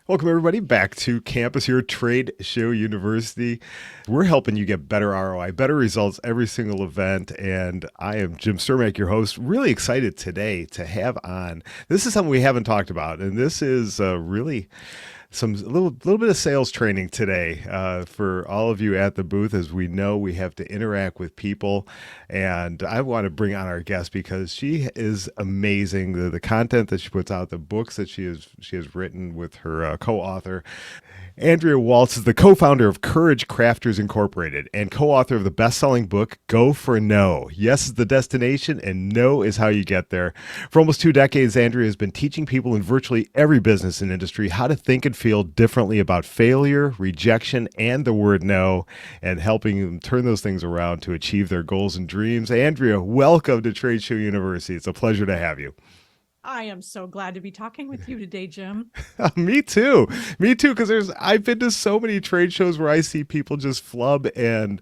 Welcome, everybody, back to campus here at Trade Show University. We're helping you get better ROI, better results every single event. And I am Jim Cermak, your host. Really excited today to have on. This is something we haven't talked about, and this is really some little bit of sales training today for all of you at the booth. As we know, we have to interact with people, and I want to bring on our guest because she is amazing. The content that she puts out, the books that she has written with her co-author. Andrea Waltz is the co-founder of Courage Crafters Incorporated and co-author of the best-selling book Go for No. Yes is the destination and no is how you get there. For almost 2 decades, Andrea has been teaching people in virtually every business and industry how to think and feel differently about failure, rejection, and the word no, and helping them turn those things around to achieve their goals and dreams. Andrea, welcome to Trade Show University. It's a pleasure to have you. I am so glad to be talking with you today, Jim. Me too. Me too. Because I've been to so many trade shows where I see people just flub and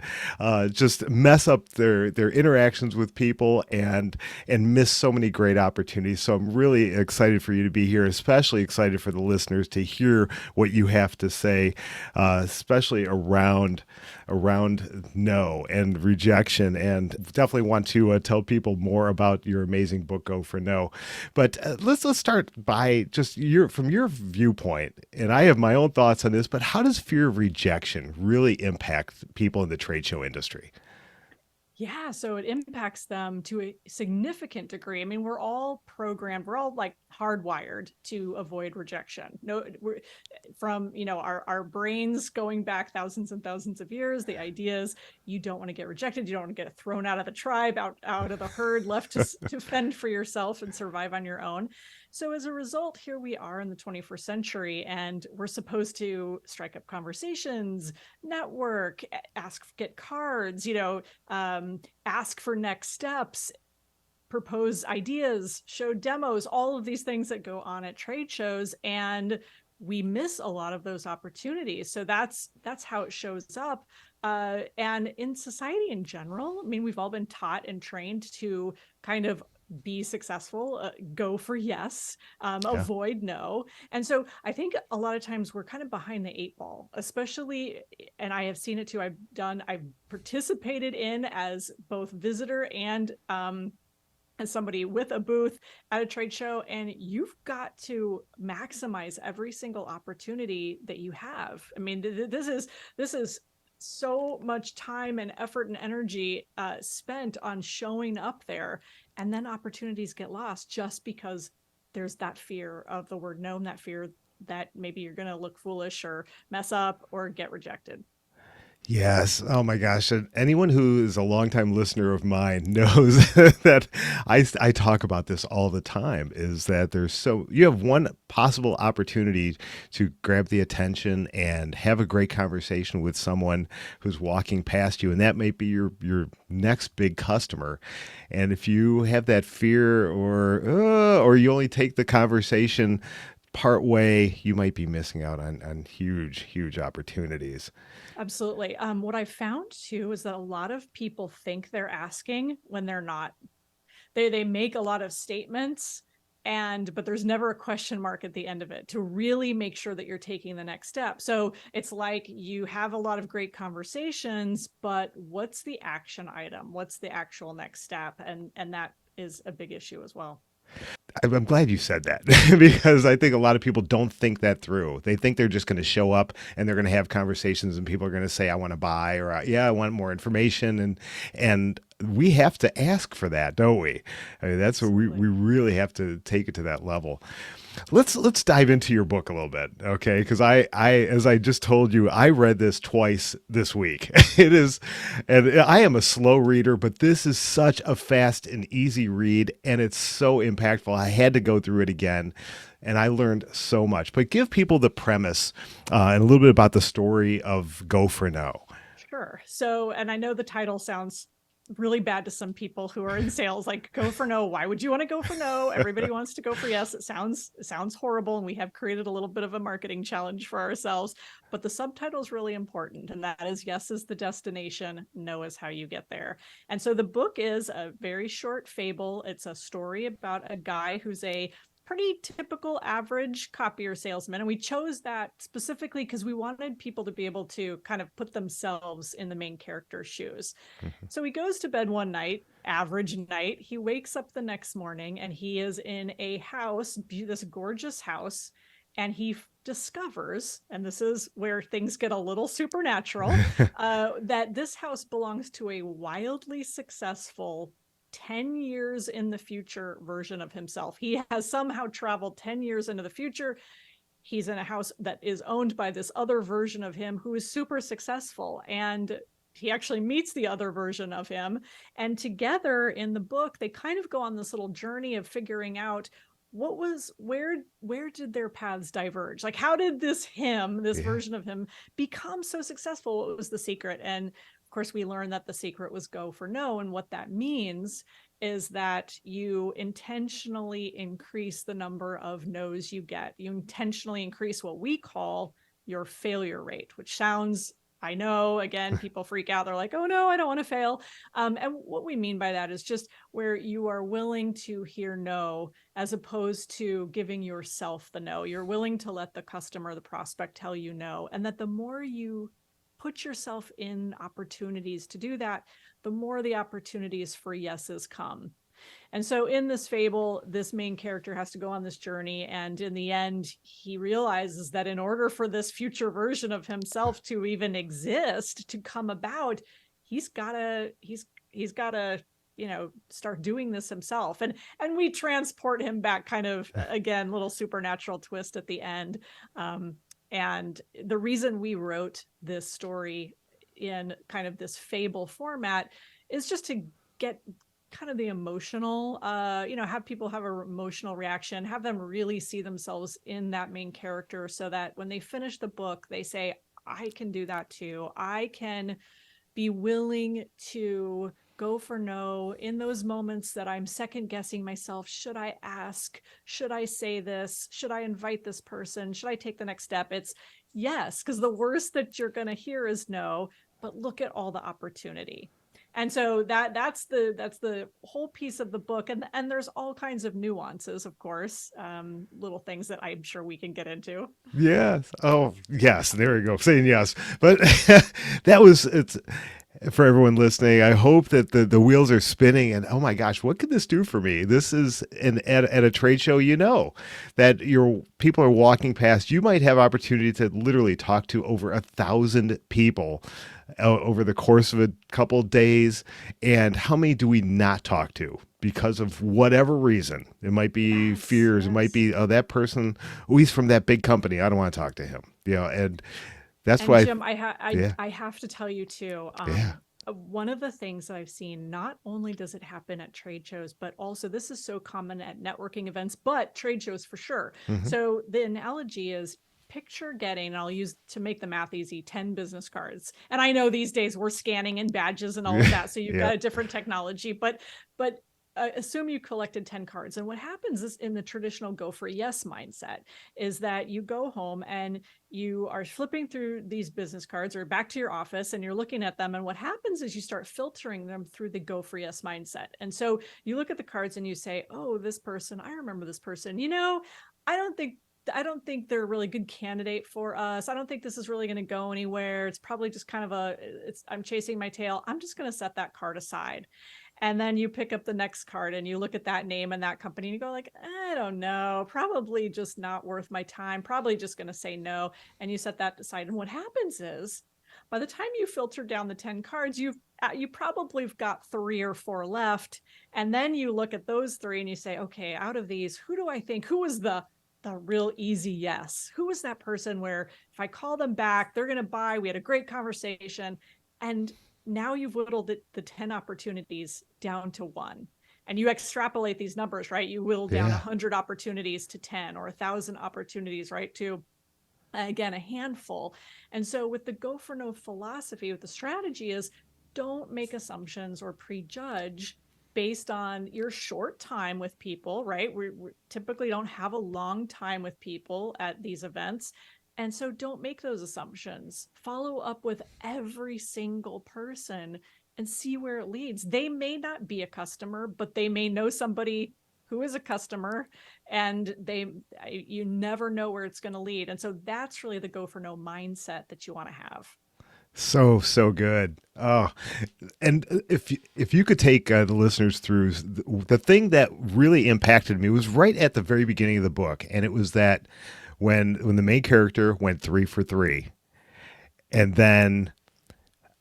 just mess up their interactions with people and miss so many great opportunities. So I'm really excited for you to be here. Especially excited for the listeners to hear what you have to say, especially around no and rejection. And definitely want to tell people more about your amazing book, Go for No. But let's start by just from your viewpoint, and I have my own thoughts on this. But how does fear of rejection really impact people in the trade show industry? Yeah, so it impacts them to a significant degree. I mean, we're all programmed, we're all like hardwired to avoid rejection. No, we're from, our brains going back thousands and thousands of years. The idea is you don't want to get rejected, you don't want to get thrown out of the tribe, out of the herd, left to fend for yourself and survive on your own. So as a result, here we are in the 21st century, and we're supposed to strike up conversations, network, get cards, ask for next steps, propose ideas, show demos, all of these things that go on at trade shows. And we miss a lot of those opportunities. So that's how it shows up. And in society in general, I mean, we've all been taught and trained to kind of be successful, go for yes, Yeah. avoid no. And so I think a lot of times we're kind of behind the eight ball, especially, and I have seen it too. I've participated in as both visitor and as somebody with a booth at a trade show, and you've got to maximize every single opportunity that you have. I mean, this is so much time and effort and energy spent on showing up there, and then opportunities get lost just because there's that fear of the word no, and that fear that maybe you're going to look foolish or mess up or get rejected. Yes. Oh my gosh. And anyone who is a longtime listener of mine knows that I talk about this all the time is that you have one possible opportunity to grab the attention and have a great conversation with someone who's walking past you. And that might be your next big customer. And if you have that fear or you only take the conversation part way, you might be missing out on huge opportunities. Absolutely. What I found too is that a lot of people think they're asking when they're not. They make a lot of statements, but there's never a question mark at the end of it to really make sure that you're taking the next step. So it's like you have a lot of great conversations, but what's the action item? What's the actual next step? And that is a big issue as well. I'm glad you said that because I think a lot of people don't think that through. They think they're just going to show up and they're going to have conversations and people are going to say, "I want to buy," or "Yeah, I want more information," and we have to ask for that, don't we? I mean, that's where we Absolutely. really have to take it to that level. Let's dive into your book a little bit, okay? Because I as I just told you, I read this twice this week. It is, and I am a slow reader, but this is such a fast and easy read, and it's so impactful. I had to go through it again, and I learned so much. But give people the premise and a little bit about the story of Go for No. Sure. So, and I know the title sounds really bad to some people who are in sales, like go for no. Why would you want to go for no? Everybody wants to go for yes. It sounds horrible. And we have created a little bit of a marketing challenge for ourselves, but the subtitle is really important. And that is yes is the destination, no is how you get there. And so the book is a very short fable. It's a story about a guy who's a pretty typical average copier salesman. And we chose that specifically because we wanted people to be able to kind of put themselves in the main character's shoes. Mhm. So he goes to bed one night, average night. He wakes up the next morning and he is in a house, this gorgeous house. And he discovers, and this is where things get a little supernatural, that this house belongs to a wildly successful 10 years in the future version of himself. He has somehow traveled 10 years into the future. He's in a house that is owned by this other version of him who is super successful. And he actually meets the other version of him. And together in the book, they kind of go on this little journey of figuring out where did their paths diverge? Like, how did this Yeah. version of him become so successful? What was the secret? And of course, we learned that the secret was go for no. And what that means is that you intentionally increase the number of no's you get. You intentionally increase what we call your failure rate, which sounds, I know, again, people freak out. They're like, oh no, I don't want to fail. And what we mean by that is just where you are willing to hear no as opposed to giving yourself the no. You're willing to let the customer, the prospect tell you no. And that the more you put yourself in opportunities to do that, the more the opportunities for yeses come. And so in this fable, this main character has to go on this journey. And in the end, he realizes that in order for this future version of himself to even exist, to come about, he's gotta start doing this himself. And we transport him back, kind of, again, little supernatural twist at the end. And the reason we wrote this story in kind of this fable format is just to get kind of the emotional, have people have an emotional reaction, have them really see themselves in that main character, so that when they finish the book, they say, I can do that too. I can be willing to go for no in those moments that I'm second guessing myself. Should I ask? Should I say this? Should I invite this person? Should I take the next step? It's yes, because the worst that you're going to hear is no, but look at all the opportunity. And so that's the whole piece of the book. And there's all kinds of nuances, of course, little things that I'm sure we can get into. Yes. Oh, yes. There we go. Saying yes. But it's for everyone listening. I hope that the wheels are spinning and oh my gosh, what could this do for me? This is at a trade show, that your people are walking past. You might have opportunity to literally talk to over 1,000 people over the course of a couple days. And how many do we not talk to? Because of whatever reason. It might be Yes, fears. It might yes. be, oh, that person, oh, he's from that big company. I don't want to talk to him. And that's And why, Jim, yeah, I have to tell you too. yeah. One of the things that I've seen, not only does it happen at trade shows, but also this is so common at networking events, but trade shows for sure. Hmm. So the analogy is, picture getting, and I'll use to make the math easy, 10 business cards. And I know these days we're scanning in badges and all of that, so you've Yeah. got a different technology, but assume you collected 10 cards. And what happens is, in the traditional go for yes mindset, is that you go home and you are flipping through these business cards or back to your office and you're looking at them. And what happens is you start filtering them through the go for yes mindset. And so you look at the cards and you say, oh, this person, I remember this person, I don't think they're a really good candidate for us. I don't think this is really going to go anywhere. It's probably just kind of I'm chasing my tail. I'm just going to set that card aside. And then you pick up the next card and you look at that name and that company and you go like, I don't know, probably just not worth my time. Probably just going to say no. And you set that aside. And what happens is, by the time you filter down the 10 cards, you probably have got 3 or 4 left. And then you look at those 3 and you say, okay, out of these, who was the real easy yes? Who was that person where if I call them back, they're going to buy? We had a great conversation. And now you've whittled the 10 opportunities down to 1. And you extrapolate these numbers, right? You whittle down Yeah. 100 opportunities to 10, or 1,000 opportunities, right, to, again, a handful. And so with the go for no philosophy, with the strategy is, don't make assumptions or prejudge based on your short time with people, right? We typically don't have a long time with people at these events. And so don't make those assumptions. Follow up with every single person and see where it leads. They may not be a customer, but they may know somebody who is a customer, and you never know where it's going to lead. And so that's really the go for no mindset that you want to have. So good. Oh, and if you could take the listeners through the thing that really impacted me was right at the very beginning of the book, and it was that when the main character went 3 for 3, and then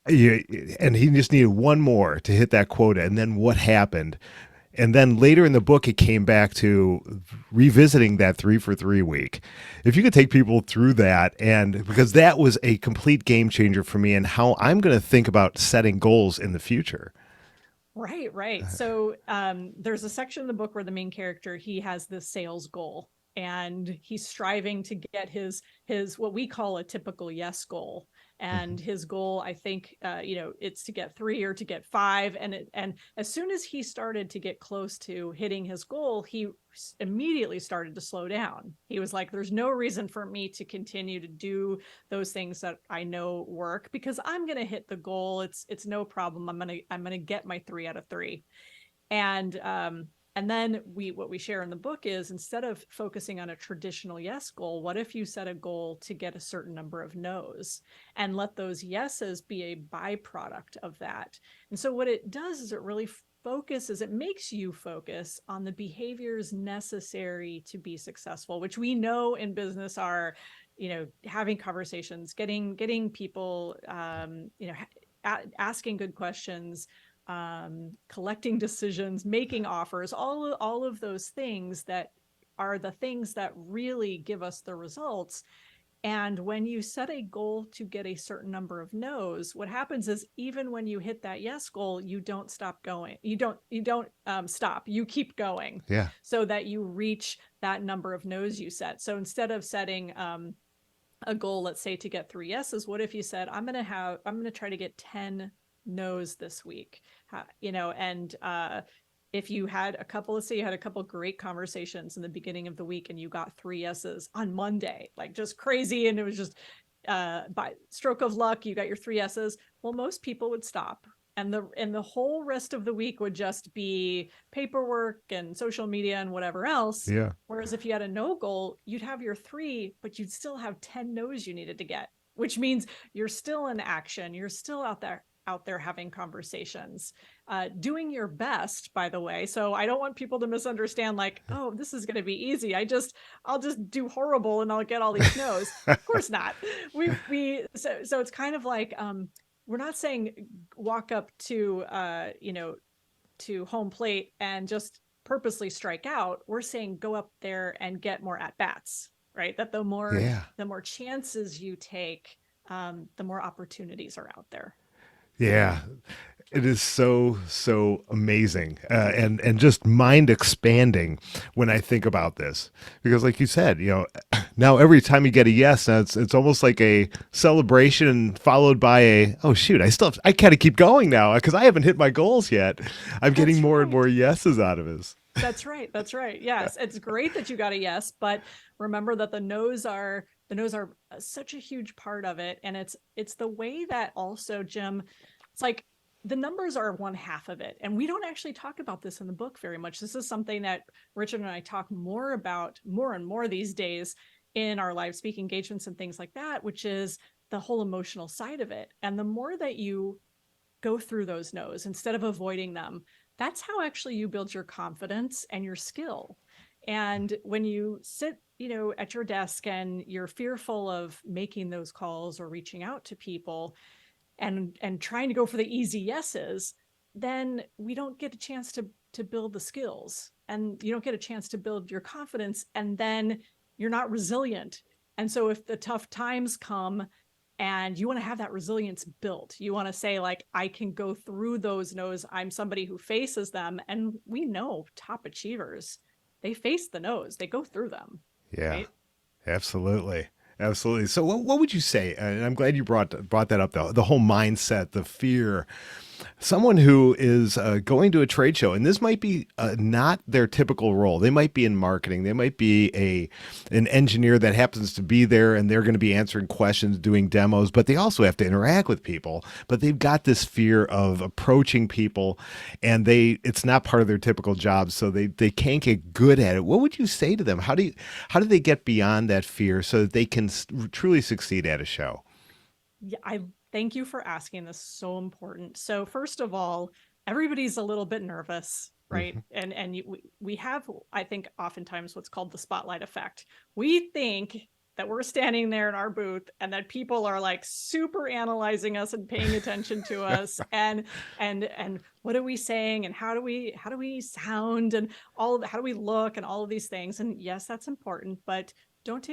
and he just needed one more to hit that quota, and then what happened? And then later in the book, it came back to revisiting that 3 for 3 week. If you could take people through that, and because that was a complete game changer for me and how I'm going to think about setting goals in the future. Right, right. So there's a section in the book where the main character, he has this sales goal, and he's striving to get his what we call a typical yes goal. And his goal, I think, it's to get 3 or to get 5. And as soon as he started to get close to hitting his goal, he immediately started to slow down. He was like, there's no reason for me to continue to do those things that I know work, because I'm going to hit the goal. It's no problem. I'm going to get my 3 out of 3. And then what we share in the book is, instead of focusing on a traditional yes goal, what if you set a goal to get a certain number of no's, and let those yeses be a byproduct of that? And so what it does is it makes you focus on the behaviors necessary to be successful, which we know in business are, having conversations, getting people, asking good questions, collecting decisions, making offers, all of those things that are the things that really give us the results. And when you set a goal to get a certain number of no's, what happens is, even when you hit that yes goal, you don't stop going. You don't stop. You keep going, Yeah. so that you reach that number of no's you set. So instead of setting a goal, let's say, to get 3 yeses, what if you said, I'm going to try to get 10 no's this week? And if you had let's say you had a couple great conversations in the beginning of the week, and you got 3 yeses on Monday, like just crazy, and it was just by stroke of luck, you got your 3 yeses. Well, most people would stop, and the whole rest of the week would just be paperwork and social media and whatever else. Yeah. Whereas if you had a no goal, you'd have your 3, but you'd still have 10 no's you needed to get, which means you're still in action. You're still out there having conversations, doing your best, by the way. So I don't want people to misunderstand, like, oh, this is going to be easy. I'll just do horrible and I'll get all these no's. Of course not. So it's kind of like, we're not saying walk up to, to home plate and just purposely strike out. We're saying go up there and get more at bats, right? That the more chances you take, the more opportunities are out there. Yeah. It is so amazing, and just mind expanding when I think about this, because like you said, now every time you get a yes, now it's almost like a celebration followed by a, oh shoot, I gotta keep going now because I haven't hit my goals yet. I'm getting more and more yeses out of this. That's right. Yes, it's great that you got a yes, but remember that the no's are such a huge part of it. And it's the way that also, Jim, it's like the numbers are 1/2 of it. And we don't actually talk about this in the book very much. This is something that Richard and I talk more about more and more these days in our live speaking engagements and things like that, which is the whole emotional side of it. And the more that you go through those no's instead of avoiding them, that's how actually you build your confidence and your skill. And when you sit, at your desk and you're fearful of making those calls or reaching out to people, and trying to go for the easy yeses, then we don't get a chance to build the skills, and you don't get a chance to build your confidence, and then you're not resilient. And so if the tough times come, and you want to have that resilience built, you want to say, like, I can go through those no's. I'm somebody who faces them. And we know top achievers, they face the no's, they go through them. Yeah, right? absolutely. So what would you say? And I'm glad you brought that up, the whole mindset, the fear. Someone who is going to a trade show, and this might be not their typical role. They might be in marketing. They might be an engineer that happens to be there, and they're going to be answering questions, doing demos. But they also have to interact with people. But they've got this fear of approaching people, and it's not part of their typical job, so they can't get good at it. What would you say to them? How do they get beyond that fear so that they can truly succeed at a show? Yeah, I thank you for asking this. So important. So first of all, everybody's a little bit nervous, right? Hmm. We have, I think, oftentimes what's called the spotlight effect. We think that we're standing there in our booth and that people are like super analyzing us and paying attention to us, and what are we saying, and how do we sound, and how do we look, and all of these things. And yes, that's important, but don't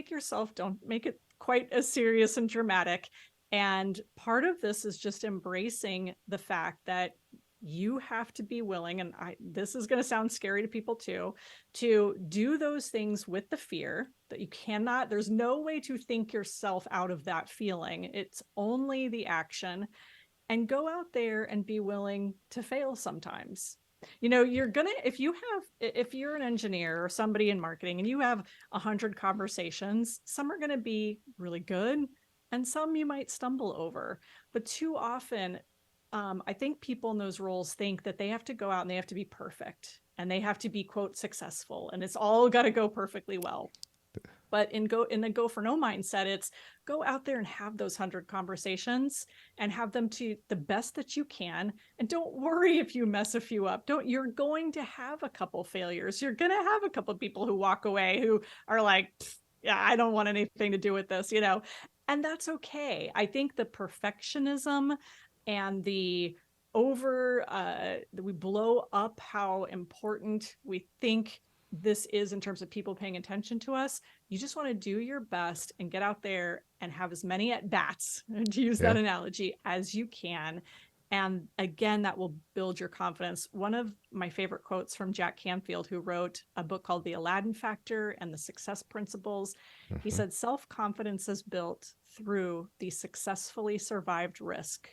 make it quite as serious and dramatic. And part of this is just embracing the fact that you have to be willing, and this is going to sound scary to people too, to do those things with the fear that you cannot, there's no way to think yourself out of that feeling. It's only the action. And go out there and be willing to fail sometimes. You're gonna, if you're an engineer or somebody in marketing and you have 100 conversations, some are going to be really good and some you might stumble over. But too often, I think people in those roles think that they have to go out and they have to be perfect and they have to be, quote, successful, and it's all got to go perfectly well. But in the go for no mindset, it's go out there and have those 100 conversations and have them to the best that you can. And don't worry if you mess a few up. Don't You're going to have a couple failures. You're going to have a couple of people who walk away who are like, yeah, I don't want anything to do with this. And that's okay. I think the perfectionism and the we blow up how important we think this is in terms of people paying attention to us. You just want to do your best and get out there and have as many at bats, to use that Yeah. analogy, as you can. And again, that will build your confidence. One of my favorite quotes from Jack Canfield, who wrote a book called The Aladdin Factor and the Success Principles, he Hmm. said, self-confidence is built through the successfully survived risk.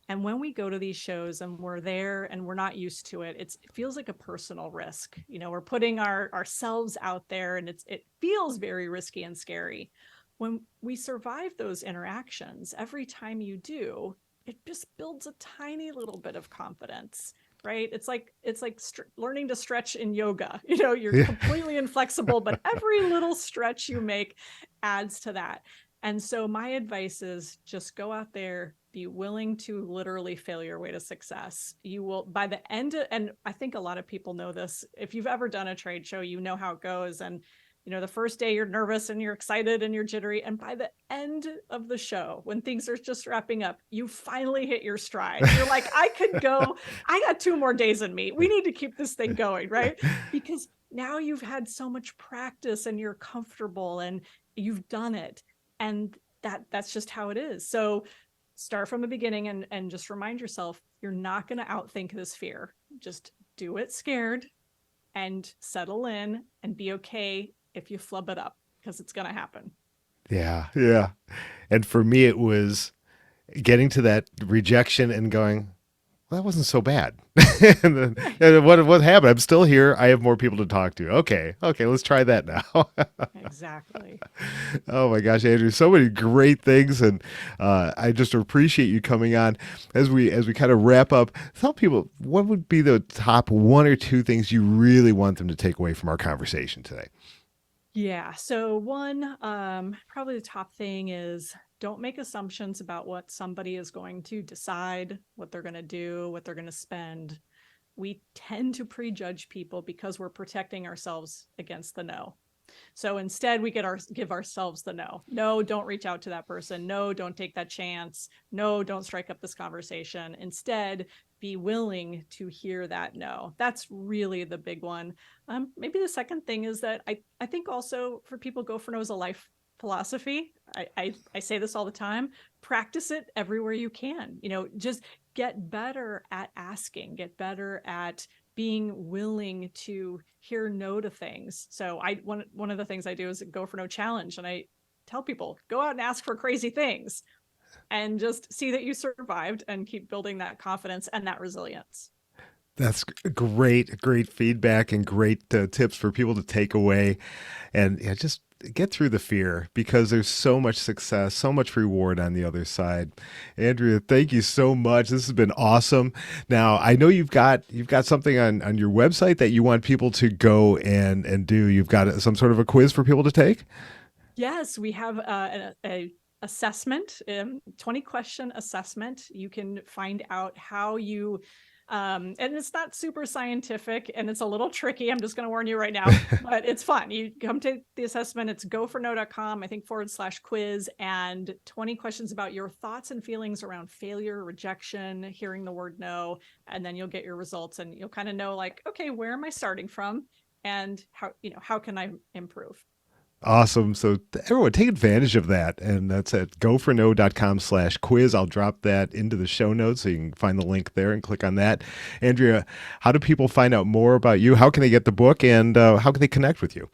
And when we go to these shows and we're there and we're not used to it, it feels like a personal risk. We're putting ourselves out there, and it feels very risky and scary. When we survive those interactions, every time you do, it just builds a tiny little bit of confidence, right? It's like learning to stretch in yoga. You're Yeah. completely inflexible, but every little stretch you make adds to that. And so my advice is just go out there, be willing to literally fail your way to success. You will, by the end and I think a lot of people know this. If you've ever done a trade show, you know how it goes. And the first day you're nervous and you're excited and you're jittery. And by the end of the show, when things are just wrapping up, you finally hit your stride. You're like, I could go, I got 2 more days in me. We need to keep this thing going, right? Because now you've had so much practice and you're comfortable and you've done it. And that's just how it is. So start from the beginning and just remind yourself, you're not going to outthink this fear. Just do it scared and settle in and be okay if you flub it up, because it's going to happen. Yeah, yeah. And for me, it was getting to that rejection and going, well, that wasn't so bad. And then, Right. and what happened? I'm still here. I have more people to talk to. Okay, okay, let's try that now. Exactly. Oh my gosh, Andrew, so many great things, and I just appreciate you coming on. As we kind of wrap up, tell people what would be the top one or two things you really want them to take away from our conversation today. Yeah. So one, probably the top thing is don't make assumptions about what somebody is going to decide, what they're going to do, what they're going to spend. We tend to prejudge people because we're protecting ourselves against the no. So instead, we give ourselves the no. No, don't reach out to that person. No, don't take that chance. No, don't strike up this conversation. Instead, be willing to hear that no. That's really the big one. Maybe the second thing is that I think also for people, go for no is a life philosophy. I say this all the time. Practice it everywhere you can. Just get better at asking, get better at being willing to hear no to things. So one of the things I do is go for no challenge, and I tell people, go out and ask for crazy things. and just see that you survived and keep building that confidence and that resilience. That's great feedback and great tips for people to take away. And yeah, just get through the fear because there's so much success, so much reward on the other side. Andrea, thank you so much. This has been awesome. Now, I know you've got something on your website that you want people to go and do. You've got some sort of a quiz for people to take? Yes, we have a assessment, 20 question assessment. You can find out how you and it's not super scientific and it's a little tricky. I'm just going to warn you right now, but it's fun. You come take the assessment. It's goforno.com, I think /quiz, and 20 questions about your thoughts and feelings around failure, rejection, hearing the word no, and then you'll get your results and you'll kind of know like, okay, where am I starting from and how can I improve? Awesome. So everyone take advantage of that. And that's at goforno.com/quiz. I'll drop that into the show notes so you can find the link there and click on that. Andrea, how do people find out more about you? How can they get the book and how can they connect with you?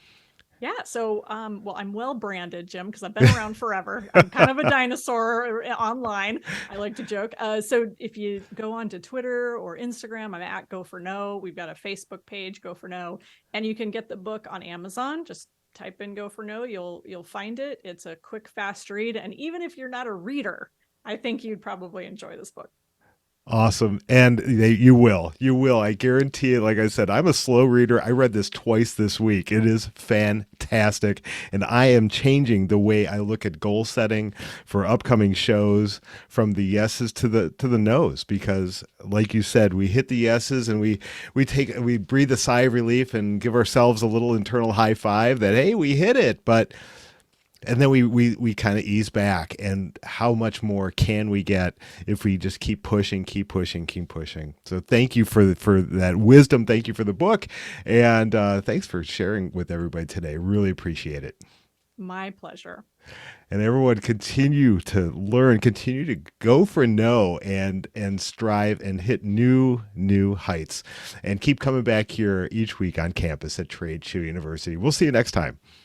Yeah. So, well, I'm well branded, Jim, because I've been around forever. I'm kind of a dinosaur online. I like to joke. So if you go on to Twitter or Instagram, I'm at Go for No. We've got a Facebook page, Go for No, and you can get the book on Amazon. Just type in Go for No. You'll find it. It's a quick, fast read. And even if you're not a reader, I think you'd probably enjoy this book. Awesome. And you will. You will. I guarantee it. Like I said, I'm a slow reader. I read this twice this week. It is fantastic. And I am changing the way I look at goal setting for upcoming shows from the yeses to the nos because like you said, we hit the yeses and we breathe a sigh of relief and give ourselves a little internal high five that hey, we hit it. But and then we kind of ease back and how much more can we get if we just keep pushing, keep pushing. So thank you for that wisdom. Thank you for the book, and thanks for sharing with everybody today. Really appreciate it. My pleasure. And everyone continue to learn, continue to go for no and strive and hit new heights and keep coming back here each week on campus at Trade Show University. We'll see you next time.